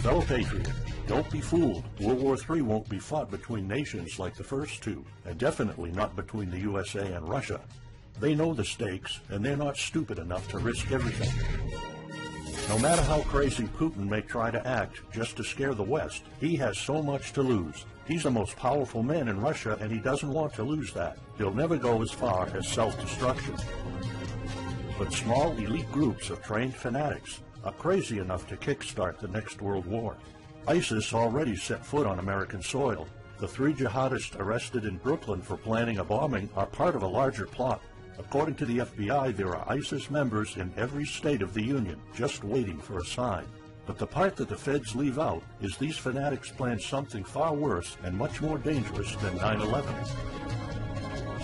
Fellow patriot, don't be fooled. World War III won't be fought between nations like the first two, and definitely not between the USA and Russia. They know the stakes, and they're not stupid enough to risk everything. No matter how crazy Putin may try to act just to scare the West, he has so much to lose. He's the most powerful man in Russia, and he doesn't want to lose that. He'll never go as far as self-destruction. But small elite groups of trained fanatics are crazy enough to kickstart the next world war. ISIS already set foot on American soil. The 3 jihadists arrested in Brooklyn for planning a bombing are part of a larger plot. According to the FBI, there are ISIS members in every state of the Union, just waiting for a sign. But the part that the feds leave out is these fanatics planned something far worse and much more dangerous than 9/11.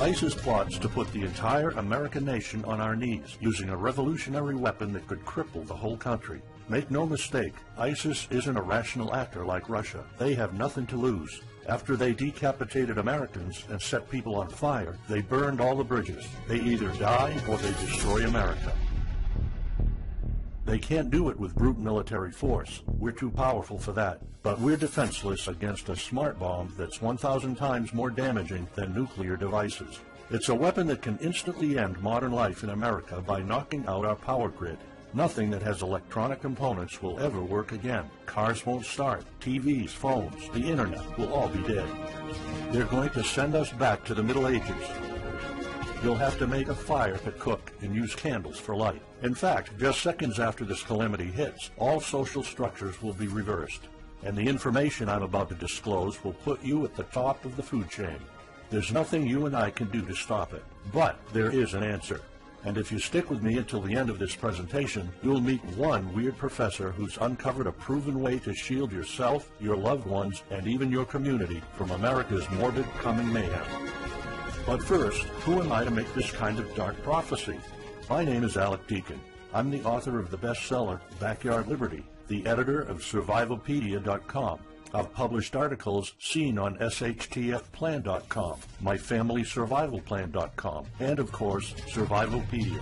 ISIS plots to put the entire American nation on our knees, using a revolutionary weapon that could cripple the whole country. Make no mistake, ISIS isn't a rational actor like Russia. They have nothing to lose. After they decapitated Americans and set people on fire, they burned all the bridges. They either die or they destroy America. They can't do it with brute military force. We're too powerful for that. But we're defenseless against a smart bomb that's 1,000 times more damaging than nuclear devices. It's a weapon that can instantly end modern life in America by knocking out our power grid. Nothing that has electronic components will ever work again. Cars won't start. TVs, phones, the internet will all be dead. They're going to send us back to the Middle Ages. You'll have to make a fire to cook and use candles for light. In fact, just seconds after this calamity hits, all social structures will be reversed. And the information I'm about to disclose will put you at the top of the food chain. There's nothing you and I can do to stop it. But there is an answer. And if you stick with me until the end of this presentation, you'll meet one weird professor who's uncovered a proven way to shield yourself, your loved ones, and even your community from America's morbid coming mayhem. But first, who am I to make this kind of dark prophecy? My name is Alec Deacon. I'm the author of the bestseller, Backyard Liberty, the editor of Survivalopedia.com. I've published articles seen on SHTFplan.com, MyFamilySurvivalPlan.com, and of course, Survivalopedia.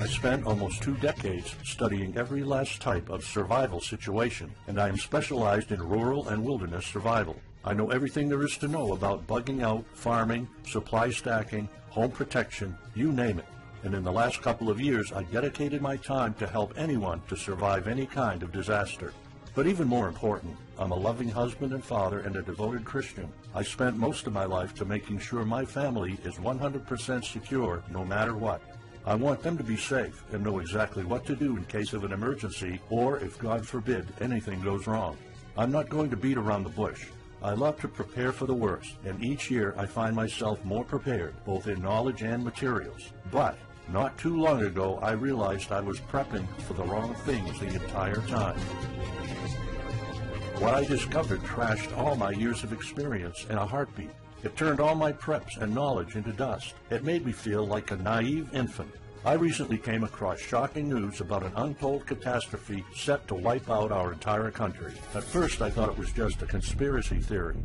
I spent almost 2 decades studying every last type of survival situation, and I am specialized in rural and wilderness survival. I know everything there is to know about bugging out, farming, supply stacking, home protection, you name it. And in the last couple of years, I dedicated my time to help anyone to survive any kind of disaster. But even more important, I'm a loving husband and father and a devoted Christian. I spent most of my life to making sure my family is 100% secure no matter what. I want them to be safe and know exactly what to do in case of an emergency or, if God forbid, anything goes wrong. I'm not going to beat around the bush. I love to prepare for the worst, and each year I find myself more prepared, both in knowledge and materials. But not too long ago, I realized I was prepping for the wrong things the entire time. What I discovered trashed all my years of experience in a heartbeat. It turned all my preps and knowledge into dust. It made me feel like a naive infant. I recently came across shocking news about an untold catastrophe set to wipe out our entire country. At first, I thought it was just a conspiracy theory.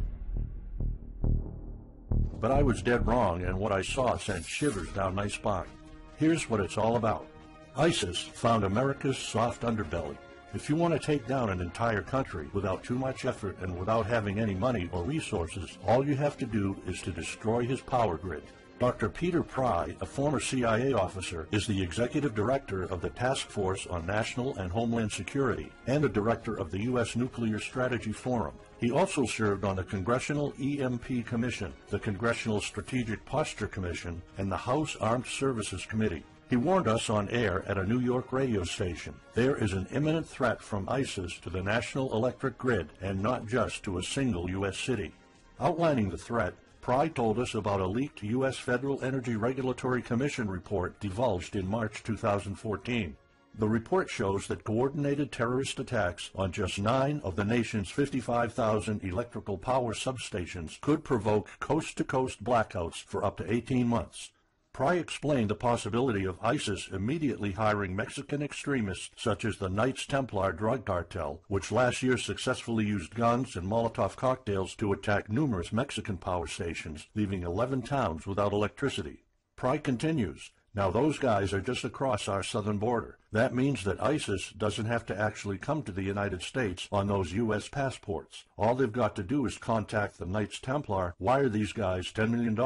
But I was dead wrong, and what I saw sent shivers down my spine. Here's what it's all about. ISIS found America's soft underbelly. If you want to take down an entire country without too much effort and without having any money or resources, all you have to do is to destroy his power grid. Dr. Peter Pry, a former CIA officer, is the executive director of the Task Force on National and Homeland Security and the director of the U.S. Nuclear Strategy Forum. He also served on the Congressional EMP Commission, the Congressional Strategic Posture Commission, and the House Armed Services Committee. He warned us on air at a New York radio station. There is an imminent threat from ISIS to the national electric grid, and not just to a single U.S. city. Outlining the threat, Pry told us about a leaked U.S. Federal Energy Regulatory Commission report divulged in March 2014. The report shows that coordinated terrorist attacks on just 9 of the nation's 55,000 electrical power substations could provoke coast-to-coast blackouts for up to 18 months. Pry explained the possibility of ISIS immediately hiring Mexican extremists such as the Knights Templar drug cartel, which last year successfully used guns and Molotov cocktails to attack numerous Mexican power stations, leaving 11 towns without electricity. Pry continues, Now those guys are just across our southern border. That means that ISIS doesn't have to actually come to the United States on those U.S. passports. All they've got to do is contact the Knights Templar, wire these guys $10 million,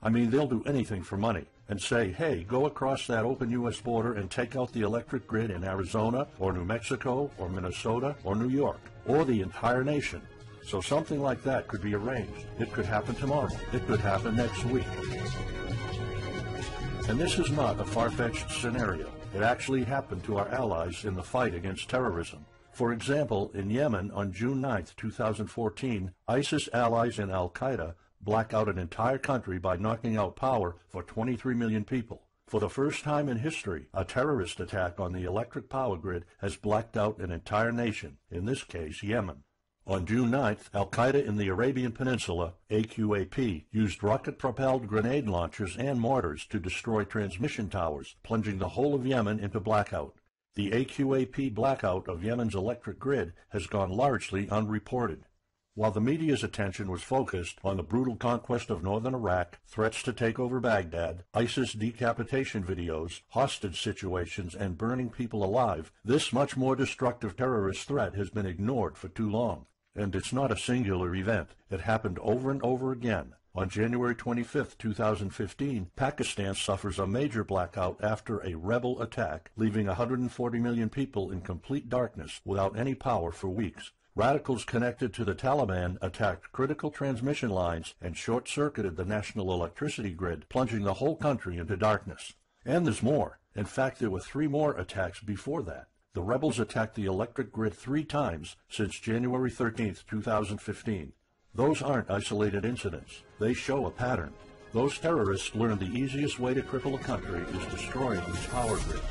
I mean they'll do anything for money, and say, hey, go across that open U.S. border and take out the electric grid in Arizona or New Mexico or Minnesota or New York or the entire nation. So something like that could be arranged. It could happen tomorrow. It could happen next week. And this is not a far-fetched scenario. It actually happened to our allies in the fight against terrorism. For example, in Yemen on June 9, 2014, ISIS allies in al-Qaeda black out an entire country by knocking out power for 23 million people. For the first time in history, a terrorist attack on the electric power grid has blacked out an entire nation, in this case Yemen. On June 9th, al-Qaeda in the Arabian Peninsula, AQAP, used rocket-propelled grenade launchers and mortars to destroy transmission towers, plunging the whole of Yemen into blackout. The AQAP blackout of Yemen's electric grid has gone largely unreported. While the media's attention was focused on the brutal conquest of northern Iraq, threats to take over Baghdad, ISIS decapitation videos, hostage situations, and burning people alive, this much more destructive terrorist threat has been ignored for too long. And it's not a singular event. It happened over and over again. On January 25, 2015, Pakistan suffers a major blackout after a rebel attack, leaving 140 million people in complete darkness without any power for weeks. Radicals connected to the Taliban attacked critical transmission lines and short-circuited the national electricity grid, plunging the whole country into darkness. And there's more. In fact, there were 3 more attacks before that. The rebels attacked the electric grid 3 times since January 13, 2015. Those aren't isolated incidents. They show a pattern. Those terrorists learned the easiest way to cripple a country is destroying its power grid.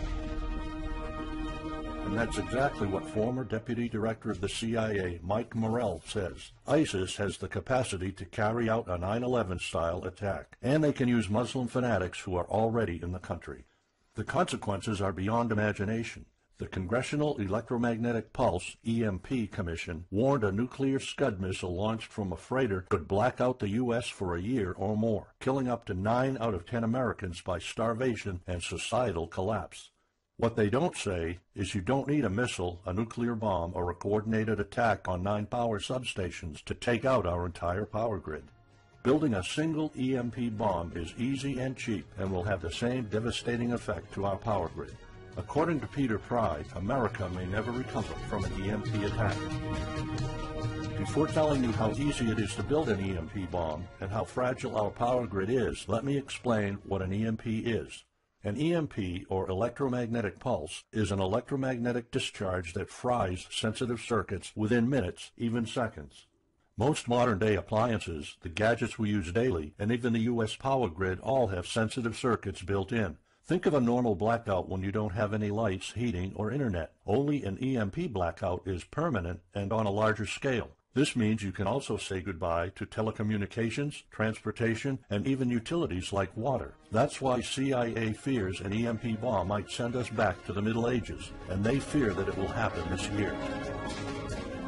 And that's exactly what former Deputy Director of the CIA, Mike Morrell, says. ISIS has the capacity to carry out a 9/11-style attack, and they can use Muslim fanatics who are already in the country. The consequences are beyond imagination. The Congressional Electromagnetic Pulse, EMP, Commission warned a nuclear Scud missile launched from a freighter could black out the U.S. for a year or more, killing up to 9 out of 10 Americans by starvation and societal collapse. What they don't say is you don't need a missile, a nuclear bomb, or a coordinated attack on 9 power substations to take out our entire power grid. Building a single EMP bomb is easy and cheap and will have the same devastating effect to our power grid. According to Peter Pry, America may never recover from an EMP attack. Before telling you how easy it is to build an EMP bomb and how fragile our power grid is, let me explain what an EMP is. An EMP, or electromagnetic pulse, is an electromagnetic discharge that fries sensitive circuits within minutes, even seconds. Most modern-day appliances, the gadgets we use daily, and even the U.S. power grid all have sensitive circuits built in. Think of a normal blackout when you don't have any lights, heating, or internet. Only an EMP blackout is permanent and on a larger scale. This means you can also say goodbye to telecommunications, transportation, and even utilities like water. That's why CIA fears an EMP bomb might send us back to the Middle Ages, and they fear that it will happen this year.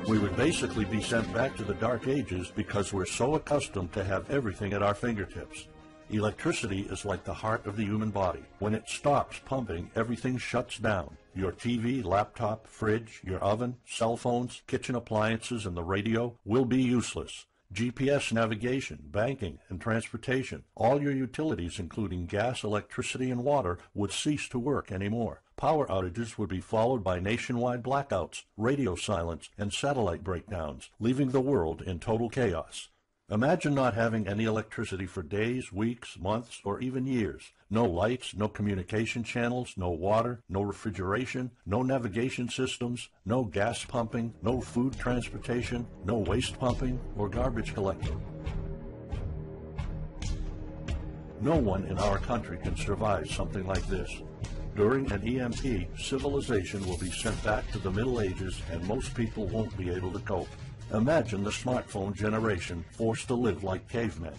We would basically be sent back to the Dark Ages because we're so accustomed to have everything at our fingertips. Electricity is like the heart of the human body. When it stops pumping, everything shuts down. Your TV, laptop, fridge, your oven, cell phones, kitchen appliances, and the radio will be useless. GPS navigation, banking, and transportation, all your utilities, including gas, electricity, and water, would cease to work anymore. Power outages would be followed by nationwide blackouts, radio silence, and satellite breakdowns, leaving the world in total chaos. Imagine not having any electricity for days, weeks, months, or even years. No lights, no communication channels, no water, no refrigeration, no navigation systems, no gas pumping, no food transportation, no waste pumping, or garbage collecting. No one in our country can survive something like this. During an EMP, civilization will be sent back to the Middle Ages and most people won't be able to cope. Imagine the smartphone generation forced to live like cavemen.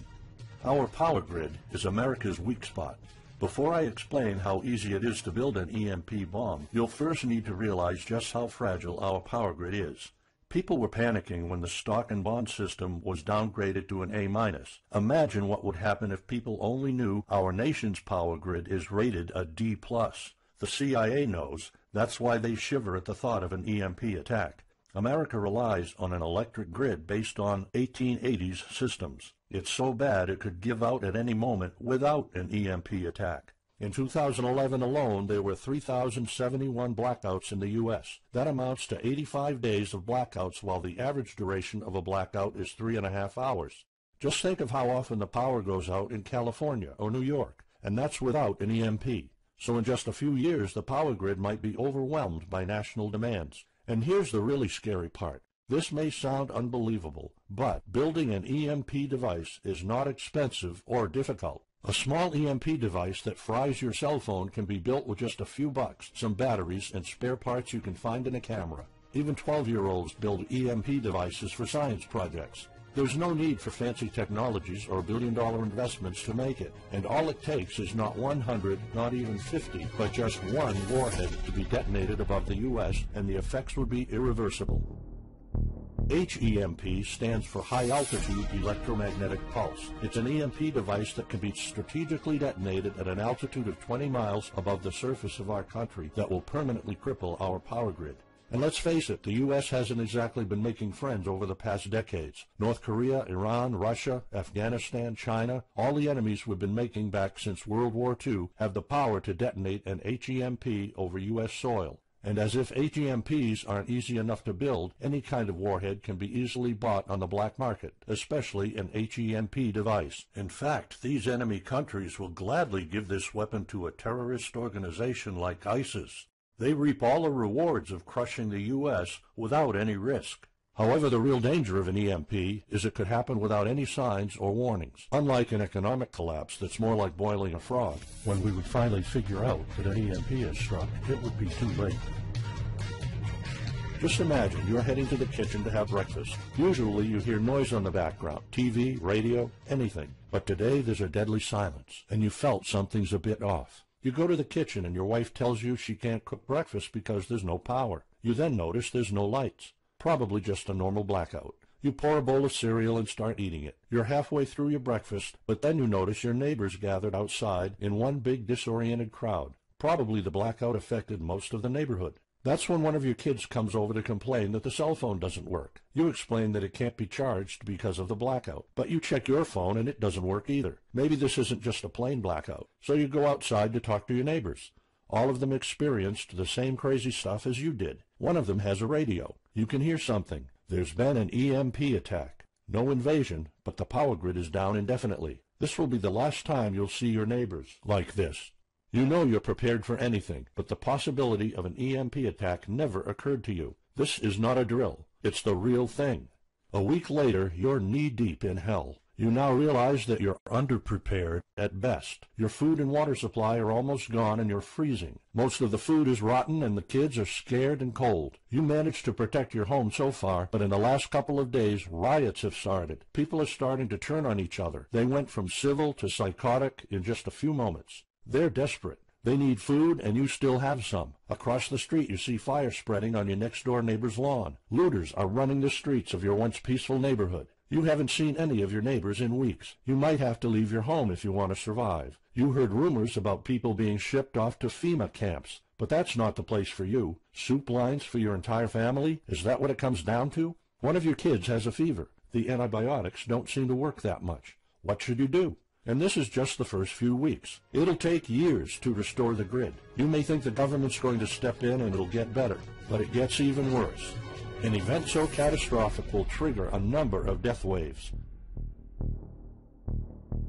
Our power grid is America's weak spot. Before I explain how easy it is to build an EMP bomb, you'll first need to realize just how fragile our power grid is. People were panicking when the stock and bond system was downgraded to an A-. Imagine what would happen if people only knew our nation's power grid is rated a D+. The CIA knows. That's why they shiver at the thought of an EMP attack. America relies on an electric grid based on 1880s systems. It's so bad it could give out at any moment without an EMP attack. In 2011 alone, there were 3,071 blackouts in the U.S. That amounts to 85 days of blackouts, while the average duration of a blackout is 3.5 hours. Just think of how often the power goes out in California or New York, and that's without an EMP. So in just a few years, the power grid might be overwhelmed by national demands. And here's the really scary part. This may sound unbelievable, but building an EMP device is not expensive or difficult. A small EMP device that fries your cell phone can be built with just a few bucks, some batteries, and spare parts you can find in a camera. Even 12-year-olds build EMP devices for science projects. There's no need for fancy technologies or billion-dollar investments to make it, and all it takes is not 100, not even 50, but just one warhead to be detonated above the U.S., and the effects would be irreversible. HEMP stands for High Altitude Electromagnetic Pulse. It's an EMP device that can be strategically detonated at an altitude of 20 miles above the surface of our country that will permanently cripple our power grid. And let's face it, the U.S. hasn't exactly been making friends over the past decades. North Korea, Iran, Russia, Afghanistan, China, all the enemies we've been making back since World War II have the power to detonate an HEMP over U.S. soil. And as if HEMPs aren't easy enough to build, any kind of warhead can be easily bought on the black market, especially an HEMP device. In fact, these enemy countries will gladly give this weapon to a terrorist organization like ISIS. They reap all the rewards of crushing the U.S. without any risk. However, the real danger of an EMP is it could happen without any signs or warnings. Unlike an economic collapse that's more like boiling a frog, when we would finally figure out that an EMP has struck, it would be too late. Just imagine you're heading to the kitchen to have breakfast. Usually you hear noise on the background, TV, radio, anything. But today there's a deadly silence, and you felt something's a bit off. You go to the kitchen and your wife tells you she can't cook breakfast because there's no power. You then notice there's no lights. Probably just a normal blackout. You pour a bowl of cereal and start eating it. You're halfway through your breakfast, but then you notice your neighbors gathered outside in one big disoriented crowd. Probably the blackout affected most of the neighborhood. That's when one of your kids comes over to complain that the cell phone doesn't work. You explain that it can't be charged because of the blackout, but you check your phone and it doesn't work either. Maybe this isn't just a plain blackout, so you go outside to talk to your neighbors. All of them experienced the same crazy stuff as you did. One of them has a radio. You can hear something. There's been an EMP attack. No invasion, but the power grid is down indefinitely. This will be the last time you'll see your neighbors like this. You know you're prepared for anything, but the possibility of an EMP attack never occurred to you. This is not a drill. It's the real thing. A week later, you're knee-deep in hell. You now realize that you're underprepared at best. Your food and water supply are almost gone and you're freezing. Most of the food is rotten and the kids are scared and cold. You managed to protect your home so far, but in the last couple of days, riots have started. People are starting to turn on each other. They went from civil to psychotic in just a few moments. They're desperate. They need food, and you still have some. Across the street, you see fire spreading on your next-door neighbor's lawn. Looters are running the streets of your once peaceful neighborhood. You haven't seen any of your neighbors in weeks. You might have to leave your home if you want to survive. You heard rumors about people being shipped off to FEMA camps, but that's not the place for you. Soup lines for your entire family? Is that what it comes down to? One of your kids has a fever. The antibiotics don't seem to work that much. What should you do? And this is just the first few weeks. It'll take years to restore the grid. You may think the government's going to step in and it'll get better, but it gets even worse. An event so catastrophic will trigger a number of death waves.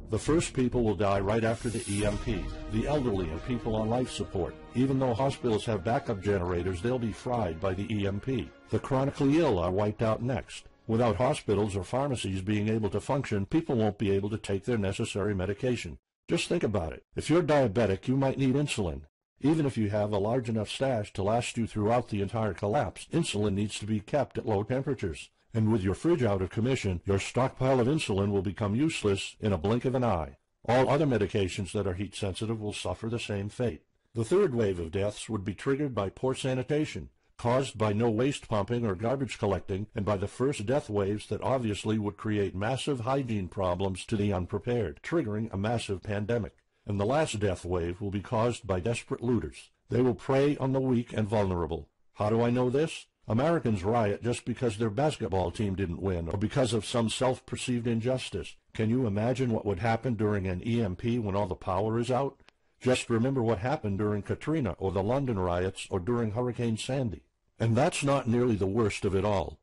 The first people will die right after the EMP, the elderly and people on life support. Even though hospitals have backup generators, they'll be fried by the EMP. The chronically ill are wiped out next. Without hospitals or pharmacies being able to function, people won't be able to take their necessary medication. Just think about it. If you're diabetic, you might need insulin. Even if you have a large enough stash to last you throughout the entire collapse, insulin needs to be kept at low temperatures. And with your fridge out of commission, your stockpile of insulin will become useless in a blink of an eye. All other medications that are heat sensitive will suffer the same fate. The third wave of deaths would be triggered by poor sanitation. caused by no waste pumping or garbage collecting, and by the first death waves that obviously would create massive hygiene problems to the unprepared, triggering a massive pandemic. And the last death wave will be caused by desperate looters. They will prey on the weak and vulnerable. How do I know this? Americans riot just because their basketball team didn't win, or because of some self-perceived injustice. Can you imagine what would happen during an EMP when all the power is out? Just remember what happened during Katrina, or the London riots, or during Hurricane Sandy. And that's not nearly the worst of it all.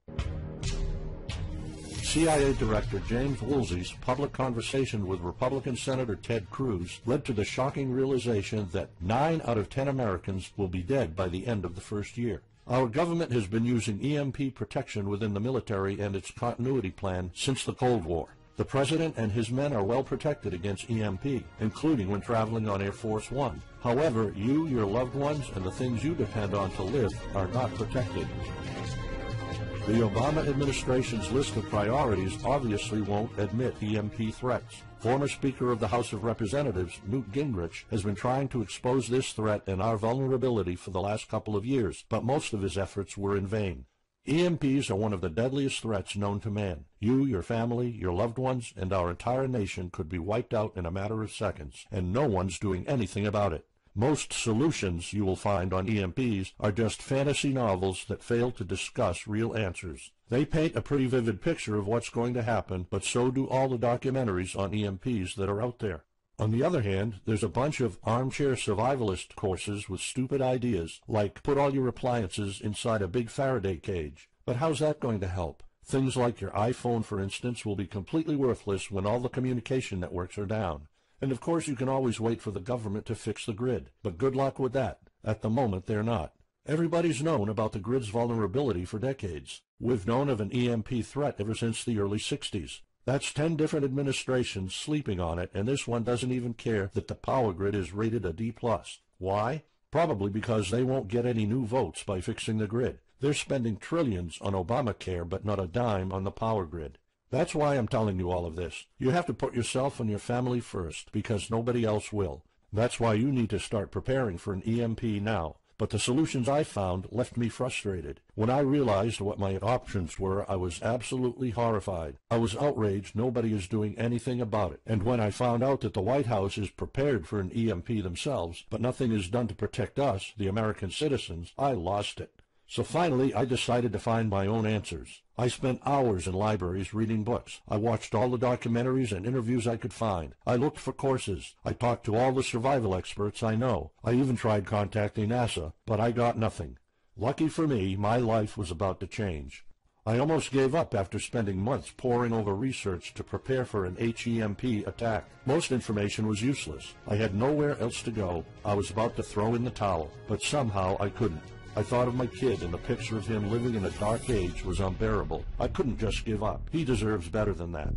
CIA Director James Woolsey's public conversation with Republican Senator Ted Cruz led to the shocking realization that 9 out of 10 Americans will be dead by the end of the first year. Our government has been using EMP protection within the military and its continuity plan since the Cold War. The President and his men are well protected against EMP, including when traveling on Air Force One. However, you, your loved ones, and the things you depend on to live are not protected. The Obama administration's list of priorities obviously won't admit EMP threats. Former Speaker of the House of Representatives, Newt Gingrich, has been trying to expose this threat and our vulnerability for the last couple of years, but most of his efforts were in vain. EMPs are one of the deadliest threats known to man. You, your family, your loved ones, and our entire nation could be wiped out in a matter of seconds, and no one's doing anything about it. Most solutions you will find on EMPs are just fantasy novels that fail to discuss real answers. They paint a pretty vivid picture of what's going to happen, but so do all the documentaries on EMPs that are out there. On the other hand, there's a bunch of armchair survivalist courses with stupid ideas, like put all your appliances inside a big Faraday cage. But how's that going to help? Things like your iPhone, for instance, will be completely worthless when all the communication networks are down. And of course you can always wait for the government to fix the grid, but good luck with that. At the moment they're not. Everybody's known about the grid's vulnerability for decades. We've known of an EMP threat ever since the early 60s. That's 10 different administrations sleeping on it, and this one doesn't even care that the power grid is rated a D+. Why? Probably because they won't get any new votes by fixing the grid. They're spending trillions on Obamacare, but not a dime on the power grid. That's why I'm telling you all of this. You have to put yourself and your family first, because nobody else will. That's why you need to start preparing for an EMP now. But the solutions I found left me frustrated. When I realized what my options were, I was absolutely horrified. I was outraged nobody is doing anything about it. And when I found out that the White House is prepared for an EMP themselves, but nothing is done to protect us, the American citizens, I lost it. So finally, I decided to find my own answers. I spent hours in libraries reading books. I watched all the documentaries and interviews I could find. I looked for courses. I talked to all the survival experts I know. I even tried contacting NASA, but I got nothing. Lucky for me, my life was about to change. I almost gave up after spending months poring over research to prepare for an HEMP attack. Most information was useless. I had nowhere else to go. I was about to throw in the towel, but somehow I couldn't. I thought of my kid, and the picture of him living in a dark age was unbearable. I couldn't just give up. He deserves better than that.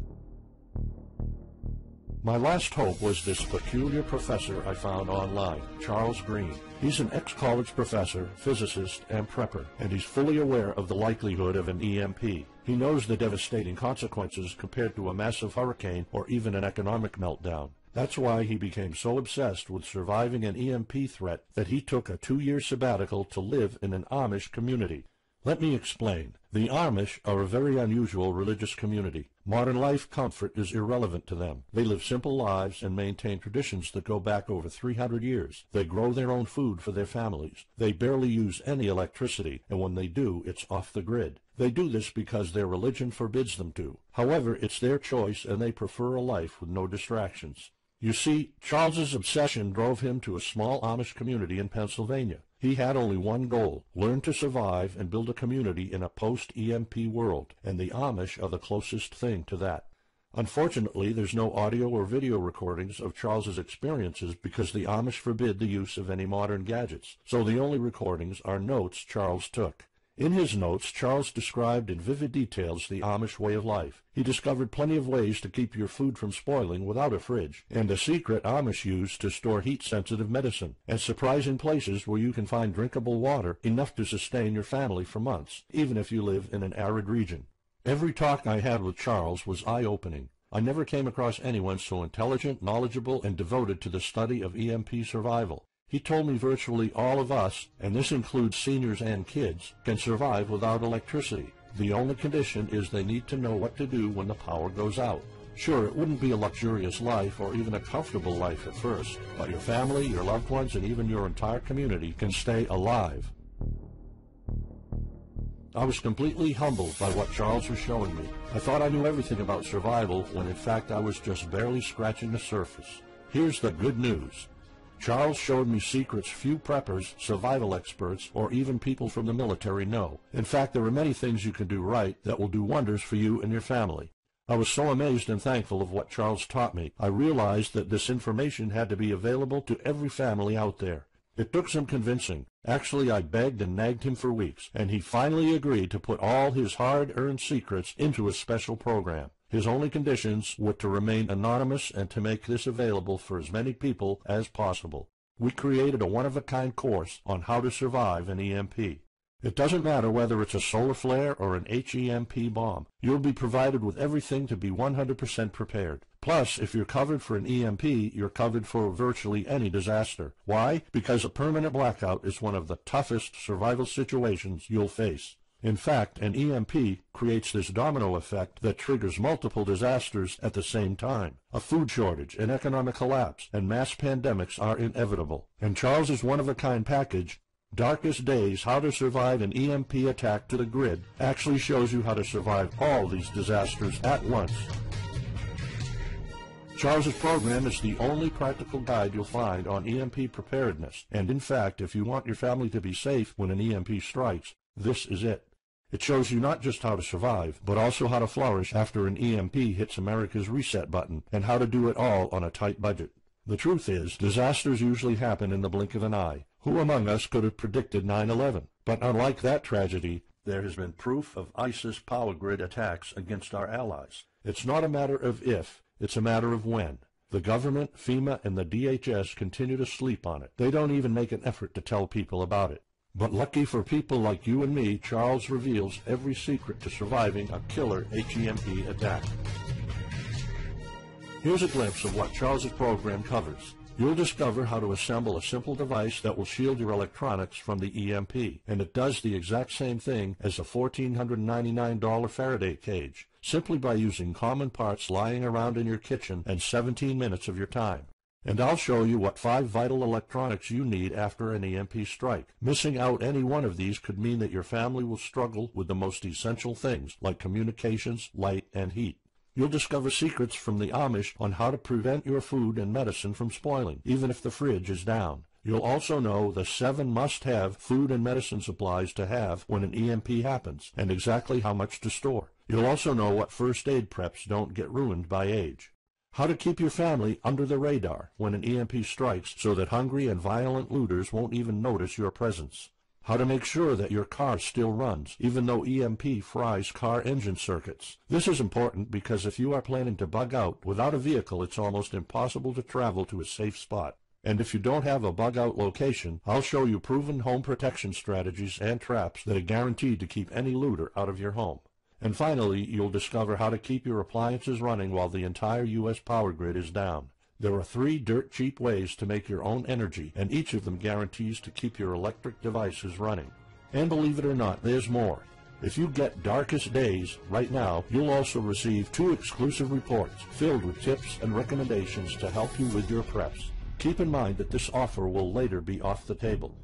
My last hope was this peculiar professor I found online, Charles Green. He's an ex-college professor, physicist, and prepper, and he's fully aware of the likelihood of an EMP. He knows the devastating consequences compared to a massive hurricane or even an economic meltdown. That's why he became so obsessed with surviving an EMP threat that he took a 2-year sabbatical to live in an Amish community. Let me explain. The Amish are a very unusual religious community. Modern life comfort is irrelevant to them. They live simple lives and maintain traditions that go back over 300 years. They grow their own food for their families. They barely use any electricity, and when they do, it's off the grid. They do this because their religion forbids them to. However, it's their choice, and they prefer a life with no distractions. You see, Charles's obsession drove him to a small Amish community in Pennsylvania. He had only one goal: learn to survive and build a community in a post-EMP world, and the Amish are the closest thing to that. Unfortunately, there's no audio or video recordings of Charles's experiences because the Amish forbid the use of any modern gadgets, so the only recordings are notes Charles took. In his notes, Charles described in vivid details the Amish way of life. He discovered plenty of ways to keep your food from spoiling without a fridge, and a secret Amish use to store heat-sensitive medicine, and surprising places where you can find drinkable water enough to sustain your family for months, even if you live in an arid region. Every talk I had with Charles was eye-opening. I never came across anyone so intelligent, knowledgeable, and devoted to the study of EMP survival. He told me virtually all of us, and this includes seniors and kids, can survive without electricity. The only condition is they need to know what to do when the power goes out. Sure, it wouldn't be a luxurious life or even a comfortable life at first, but your family, your loved ones, and even your entire community can stay alive. I was completely humbled by what Charles was showing me. I thought I knew everything about survival when in fact I was just barely scratching the surface. Here's the good news. Charles showed me secrets few preppers, survival experts, or even people from the military know. In fact, there are many things you can do right that will do wonders for you and your family. I was so amazed and thankful of what Charles taught me. I realized that this information had to be available to every family out there. It took some convincing. Actually, I begged and nagged him for weeks, and he finally agreed to put all his hard-earned secrets into a special program. His only conditions were to remain anonymous and to make this available for as many people as possible. We created a one-of-a-kind course on how to survive an EMP. It doesn't matter whether it's a solar flare or an HEMP bomb. You'll be provided with everything to be 100% prepared. Plus, if you're covered for an EMP, you're covered for virtually any disaster. Why? Because a permanent blackout is one of the toughest survival situations you'll face. In fact, an EMP creates this domino effect that triggers multiple disasters at the same time. A food shortage, an economic collapse, and mass pandemics are inevitable. And Charles's one-of-a-kind package, Darkest Days, How to Survive an EMP Attack to the Grid, actually shows you how to survive all these disasters at once. Charles's program is the only practical guide you'll find on EMP preparedness, and in fact, if you want your family to be safe when an EMP strikes, this is it. It shows you not just how to survive, but also how to flourish after an EMP hits America's reset button, and how to do it all on a tight budget. The truth is, disasters usually happen in the blink of an eye. Who among us could have predicted 9/11? But unlike that tragedy, there has been proof of ISIS power grid attacks against our allies. It's not a matter of if, it's a matter of when. The government, FEMA, and the DHS continue to sleep on it. They don't even make an effort to tell people about it. But lucky for people like you and me, Charles reveals every secret to surviving a killer HEMP attack. Here's a glimpse of what Charles's program covers. You'll discover how to assemble a simple device that will shield your electronics from the EMP, and it does the exact same thing as a $1,499 Faraday cage, simply by using common parts lying around in your kitchen and 17 minutes of your time. And I'll show you what 5 vital electronics you need after an EMP strike. Missing out any one of these could mean that your family will struggle with the most essential things, like communications, light, and heat. You'll discover secrets from the Amish on how to prevent your food and medicine from spoiling, even if the fridge is down. You'll also know the 7 must-have food and medicine supplies to have when an EMP happens, and exactly how much to store. You'll also know what first aid preps don't get ruined by age. How to keep your family under the radar when an EMP strikes so that hungry and violent looters won't even notice your presence. How to make sure that your car still runs, even though EMP fries car engine circuits. This is important because if you are planning to bug out, without a vehicle it's almost impossible to travel to a safe spot. And if you don't have a bug-out location, I'll show you proven home protection strategies and traps that are guaranteed to keep any looter out of your home. And finally, you'll discover how to keep your appliances running while the entire U.S. power grid is down. There are 3 dirt-cheap ways to make your own energy, and each of them guarantees to keep your electric devices running. And believe it or not, there's more. If you get Darkest Days right now, you'll also receive 2 exclusive reports filled with tips and recommendations to help you with your preps. Keep in mind that this offer will later be off the table.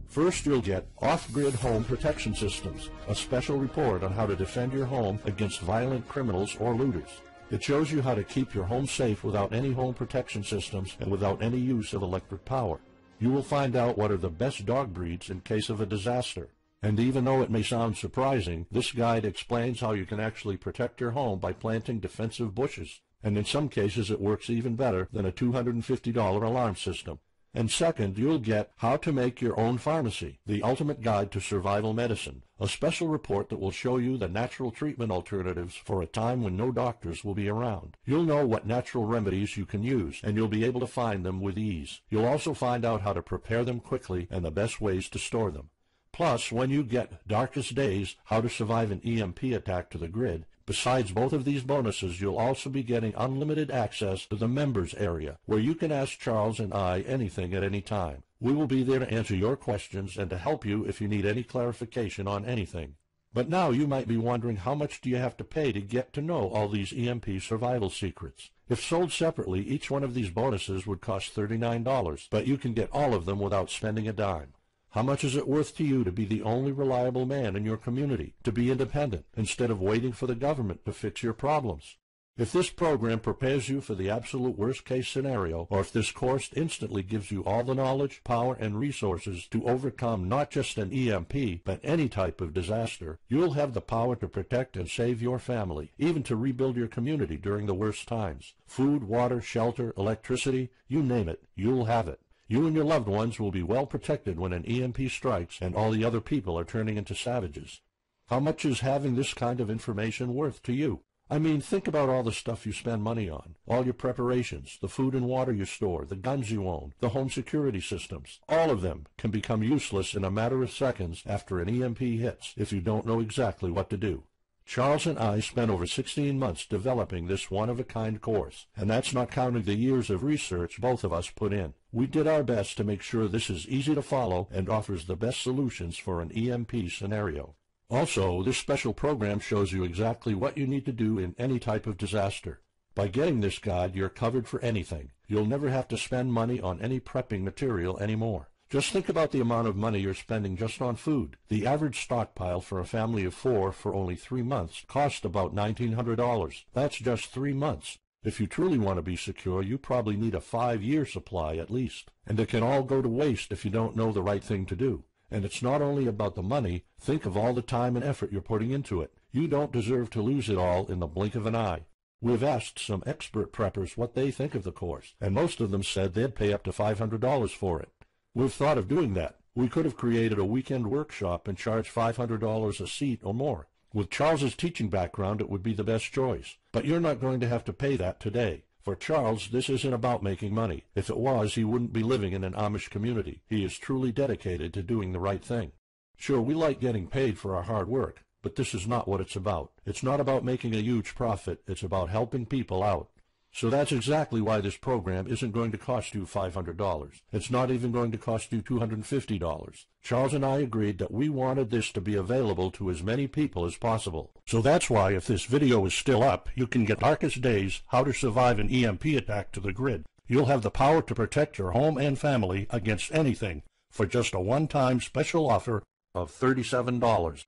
First, you'll get Off-Grid Home Protection Systems, a special report on how to defend your home against violent criminals or looters. It shows you how to keep your home safe without any home protection systems and without any use of electric power. You will find out what are the best dog breeds in case of a disaster. And even though it may sound surprising, this guide explains how you can actually protect your home by planting defensive bushes. And in some cases it works even better than a $250 alarm system. And second, you'll get How to Make Your Own Pharmacy, the ultimate guide to survival medicine, a special report that will show you the natural treatment alternatives for a time when no doctors will be around. You'll know what natural remedies you can use, and you'll be able to find them with ease. You'll also find out how to prepare them quickly and the best ways to store them. Plus, when you get Darkest Days, How to Survive an EMP Attack to the Grid, Besides both of these bonuses, you'll also be getting unlimited access to the members area, where you can ask Charles and I anything at any time. We will be there to answer your questions and to help you if you need any clarification on anything. But now you might be wondering, how much do you have to pay to get to know all these EMP survival secrets? If sold separately, each one of these bonuses would cost $39, but you can get all of them without spending a dime. How much is it worth to you to be the only reliable man in your community, to be independent, instead of waiting for the government to fix your problems? If this program prepares you for the absolute worst-case scenario, or if this course instantly gives you all the knowledge, power, and resources to overcome not just an EMP, but any type of disaster, you'll have the power to protect and save your family, even to rebuild your community during the worst times. Food, water, shelter, electricity, you name it, you'll have it. You and your loved ones will be well protected when an EMP strikes and all the other people are turning into savages. How much is having this kind of information worth to you? I mean, think about all the stuff you spend money on, all your preparations, the food and water you store, the guns you own, the home security systems. All of them can become useless in a matter of seconds after an EMP hits if you don't know exactly what to do. Charles and I spent over 16 months developing this one-of-a-kind course, and that's not counting the years of research both of us put in. We did our best to make sure this is easy to follow and offers the best solutions for an EMP scenario. Also, this special program shows you exactly what you need to do in any type of disaster. By getting this guide, you're covered for anything. You'll never have to spend money on any prepping material anymore. Just think about the amount of money you're spending just on food. The average stockpile for a family of 4 for only 3 months cost about $1,900. That's just 3 months. If you truly want to be secure, you probably need a 5-year supply at least. And it can all go to waste if you don't know the right thing to do. And it's not only about the money. Think of all the time and effort you're putting into it. You don't deserve to lose it all in the blink of an eye. We've asked some expert preppers what they think of the course, and most of them said they'd pay up to $500 for it. We've thought of doing that. We could have created a weekend workshop and charged $500 a seat or more. With Charles's teaching background, it would be the best choice. But you're not going to have to pay that today. For Charles, this isn't about making money. If it was, he wouldn't be living in an Amish community. He is truly dedicated to doing the right thing. Sure, we like getting paid for our hard work, but this is not what it's about. It's not about making a huge profit. It's about helping people out. So that's exactly why this program isn't going to cost you $500. It's not even going to cost you $250. Charles and I agreed that we wanted this to be available to as many people as possible. So that's why, if this video is still up, you can get Darkest Days, How to Survive an EMP Attack to the grid. You'll have the power to protect your home and family against anything for just a one-time special offer of $37.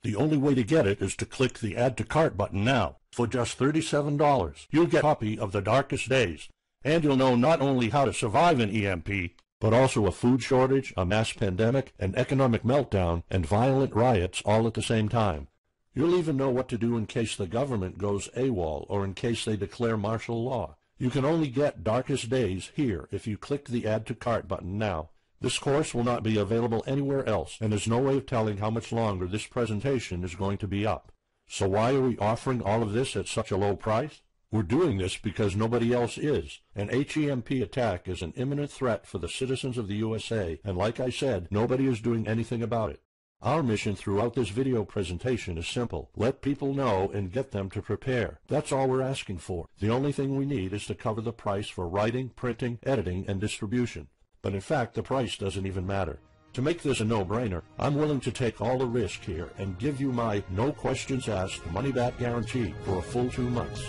The only way to get it is to click the Add to Cart button now. For just $37, you'll get a copy of The Darkest Days, and you'll know not only how to survive an EMP, but also a food shortage, a mass pandemic, an economic meltdown, and violent riots all at the same time. You'll even know what to do in case the government goes AWOL or in case they declare martial law. You can only get Darkest Days here if you click the Add to Cart button now. This course will not be available anywhere else, and there's no way of telling how much longer this presentation is going to be up. So why are we offering all of this at such a low price? We're doing this because nobody else is. An HEMP attack is an imminent threat for the citizens of the USA, and like I said, nobody is doing anything about it. Our mission throughout this video presentation is simple. Let people know and get them to prepare. That's all we're asking for. The only thing we need is to cover the price for writing, printing, editing, and distribution. But in fact, the price doesn't even matter. To make this a no-brainer, I'm willing to take all the risk here and give you my no questions asked money-back guarantee for a full 2 months.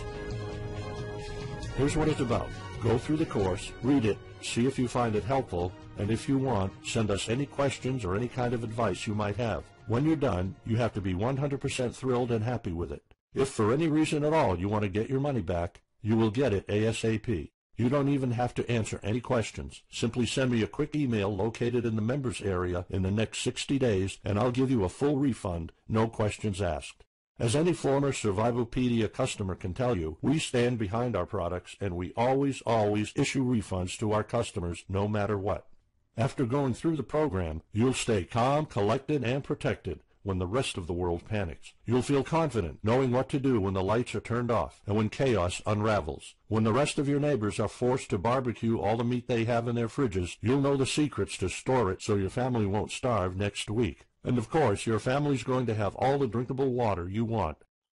Here's what it's about. Go through the course, read it, see if you find it helpful, and if you want, send us any questions or any kind of advice you might have. When you're done, you have to be 100% thrilled and happy with it. If for any reason at all you want to get your money back, you will get it ASAP. You don't even have to answer any questions. Simply send me a quick email located in the members area in the next 60 days, and I'll give you a full refund, no questions asked. As any former Survivalpedia customer can tell you, we stand behind our products, and we always issue refunds to our customers no matter what. After going through the program, you'll stay calm, collected, and protected when the rest of the world panics. You'll feel confident knowing what to do when the lights are turned off and when chaos unravels. When the rest of your neighbors are forced to barbecue all the meat they have in their fridges, you'll know the secrets to store it so your family won't starve next week. And of course, your family's going to have all the drinkable water you want.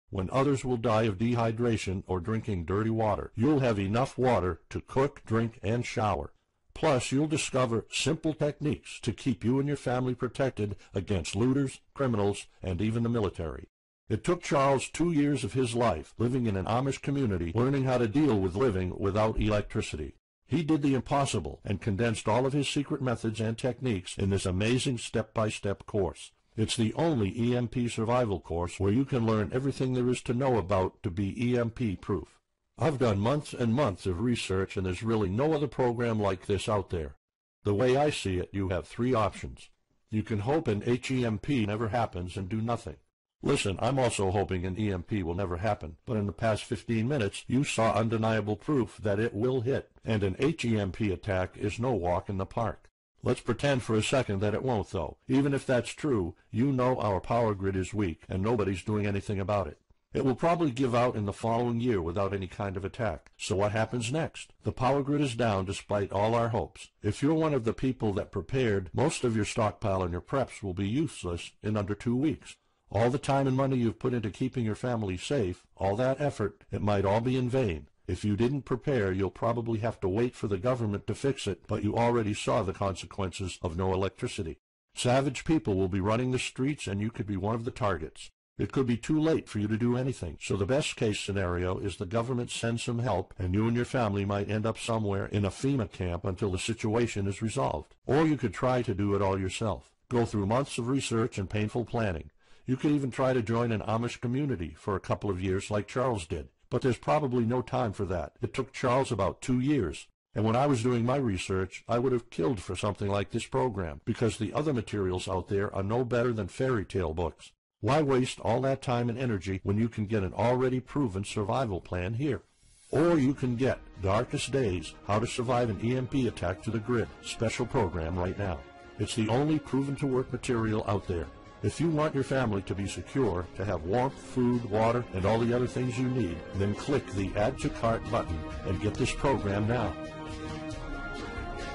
When others will die of dehydration or drinking dirty water, you'll have enough water to cook, drink, and shower. Plus, you'll discover simple techniques to keep you and your family protected against looters, criminals, and even the military. It took Charles 2 years of his life living in an Amish community learning how to deal with living without electricity. He did the impossible and condensed all of his secret methods and techniques in this amazing step-by-step course. It's the only EMP survival course where you can learn everything there is to know about to be EMP-proof. I've done months and months of research, and there's really no other program like this out there. The way I see it, you have 3 options. You can hope an HEMP never happens and do nothing. Listen, I'm also hoping an EMP will never happen, but in the past 15 minutes, you saw undeniable proof that it will hit, and an HEMP attack is no walk in the park. Let's pretend for a second that it won't, though. Even if that's true, you know our power grid is weak, and nobody's doing anything about it. It will probably give out in the following year without any kind of attack. So what happens next? The power grid is down despite all our hopes. If you're one of the people that prepared, most of your stockpile and your preps will be useless in under 2 weeks. All the time and money you've put into keeping your family safe, all that effort, it might all be in vain. If you didn't prepare, you'll probably have to wait for the government to fix it, but you already saw the consequences of no electricity. Savage people will be running the streets, and you could be one of the targets. It could be too late for you to do anything, so the best case scenario is the government sends some help, and you and your family might end up somewhere in a FEMA camp until the situation is resolved. Or you could try to do it all yourself. Go through months of research and painful planning. You could even try to join an Amish community for a couple of years like Charles did. But there's probably no time for that. It took Charles about 2 years. And when I was doing my research, I would have killed for something like this program, because the other materials out there are no better than fairy tale books. Why waste all that time and energy when you can get an already proven survival plan here? Or you can get Darkest Days, How to Survive an EMP Attack to the Grid, special program right now. It's the only proven-to-work material out there. If you want your family to be secure, to have warmth, food, water, and all the other things you need, then click the Add to Cart button and get this program now.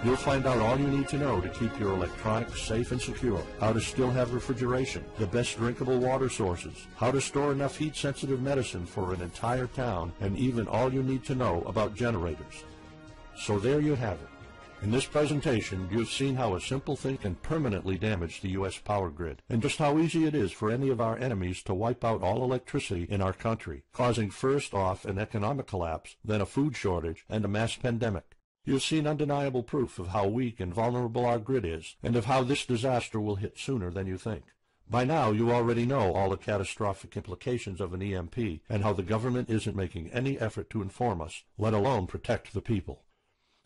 You'll find out all you need to know to keep your electronics safe and secure, how to still have refrigeration, the best drinkable water sources, how to store enough heat-sensitive medicine for an entire town, and even all you need to know about generators. So there you have it. In this presentation, you've seen how a simple thing can permanently damage the U.S. power grid, and just how easy it is for any of our enemies to wipe out all electricity in our country, causing first off an economic collapse, then a food shortage, and a mass pandemic. You've seen undeniable proof of how weak and vulnerable our grid is, and of how this disaster will hit sooner than you think. By now, you already know all the catastrophic implications of an EMP, and how the government isn't making any effort to inform us, let alone protect the people.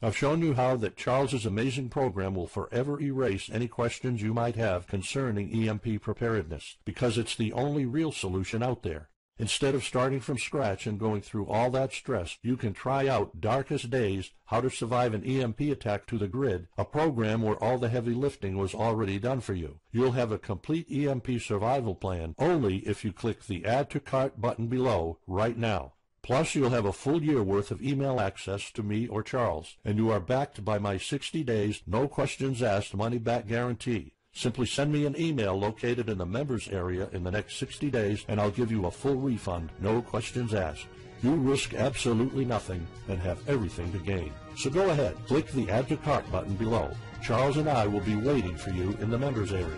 I've shown you how that Charles's amazing program will forever erase any questions you might have concerning EMP preparedness, because it's the only real solution out there. Instead of starting from scratch and going through all that stress, you can try out Darkest Days, How to Survive an EMP Attack to the Grid, a program where all the heavy lifting was already done for you. You'll have a complete EMP survival plan only if you click the Add to Cart button below right now. Plus, you'll have a full year worth of email access to me or Charles, and you are backed by my 60 days, no questions asked money-back guarantee. Simply send me an email located in the members area in the next 60 days, and I'll give you a full refund, no questions asked. You risk absolutely nothing and have everything to gain. So go ahead, click the Add to Cart button below. Charles and I will be waiting for you in the members area.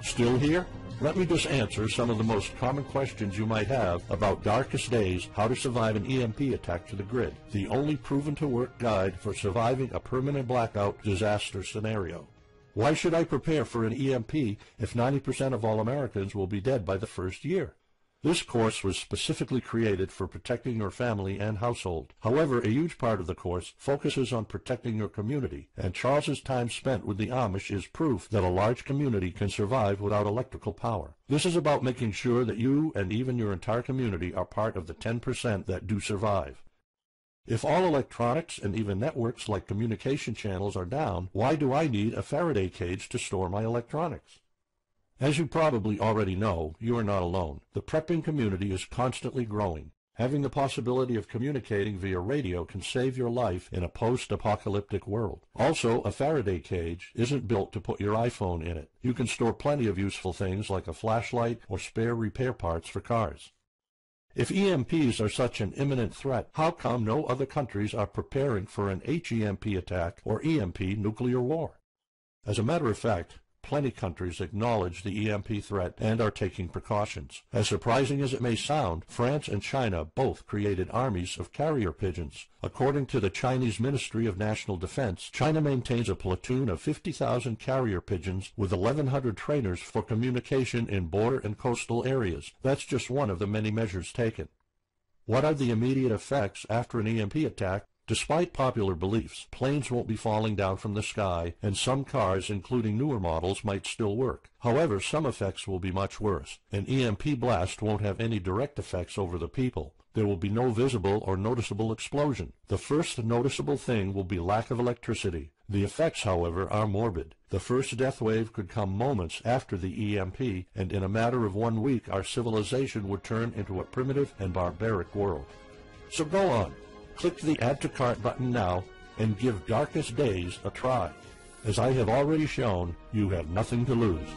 Still here? Let me just answer some of the most common questions you might have about Darkest Days, How to Survive an EMP Attack to the Grid, the only proven-to-work guide for surviving a permanent blackout disaster scenario. Why should I prepare for an EMP if 90% of all Americans will be dead by the first year? This course was specifically created for protecting your family and household. However, a huge part of the course focuses on protecting your community, and Charles's time spent with the Amish is proof that a large community can survive without electrical power. This is about making sure that you and even your entire community are part of the 10% that do survive. If all electronics and even networks like communication channels are down, why do I need a Faraday cage to store my electronics? As you probably already know, you are not alone. The prepping community is constantly growing. Having the possibility of communicating via radio can save your life in a post-apocalyptic world. Also, a Faraday cage isn't built to put your iPhone in it. You can store plenty of useful things like a flashlight or spare repair parts for cars. If EMPs are such an imminent threat, how come no other countries are preparing for an HEMP attack or EMP nuclear war? As a matter of fact, plenty countries acknowledge the EMP threat and are taking precautions. As surprising as it may sound, France and China both created armies of carrier pigeons. According to the Chinese Ministry of National Defense, China maintains a platoon of 50,000 carrier pigeons with 1,100 trainers for communication in border and coastal areas. That's just one of the many measures taken. What are the immediate effects after an EMP attack? Despite popular beliefs, planes won't be falling down from the sky, and some cars, including newer models, might still work. However, some effects will be much worse. An EMP blast won't have any direct effects over the people. There will be no visible or noticeable explosion. The first noticeable thing will be lack of electricity. The effects, however, are morbid. The first death wave could come moments after the EMP, and in a matter of 1 week our civilization would turn into a primitive and barbaric world. So go on. Click the Add to Cart button now and give Darkest Days a try. As I have already shown, you have nothing to lose.